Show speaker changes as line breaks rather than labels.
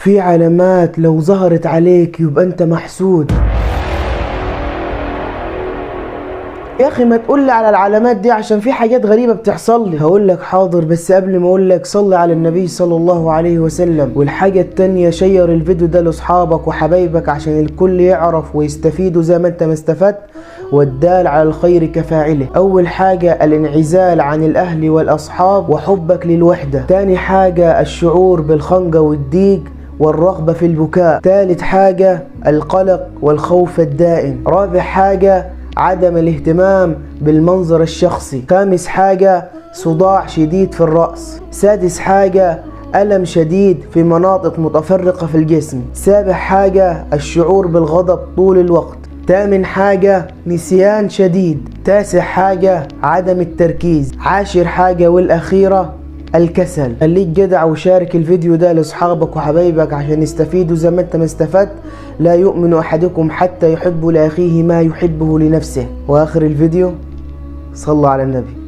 في علامات لو ظهرت عليك يبقى انت محسود. يا اخي ما تقولي على العلامات دي عشان في حاجات غريبة بتحصل لي. هقول لك حاضر، بس قبل ما اقول لك صلي على النبي صلى الله عليه وسلم. والحاجة التانية شير الفيديو ده لاصحابك وحبايبك عشان الكل يعرف ويستفيدوا زي ما انت ما استفدت، والدال على الخير كفاعله. اول حاجة الانعزال عن الاهل والاصحاب وحبك للوحدة. تاني حاجة الشعور بالخنقة والضيق والرغبة في البكاء. ثالث حاجة القلق والخوف الدائم. رابع حاجة عدم الاهتمام بالمنظر الشخصي. خامس حاجة صداع شديد في الرأس. سادس حاجة ألم شديد في مناطق متفرقة في الجسم. سابع حاجة الشعور بالغضب طول الوقت. ثامن حاجة نسيان شديد. تاسع حاجة عدم التركيز. عاشر حاجة والأخيرة الكسل. خليك جدع وشارك الفيديو ده لاصحابك وحبايبك عشان يستفيدوا زي ما انت ما استفدت. لا يؤمن احدكم حتى يحب لاخيه ما يحبه لنفسه. واخر الفيديو صلوا على النبي.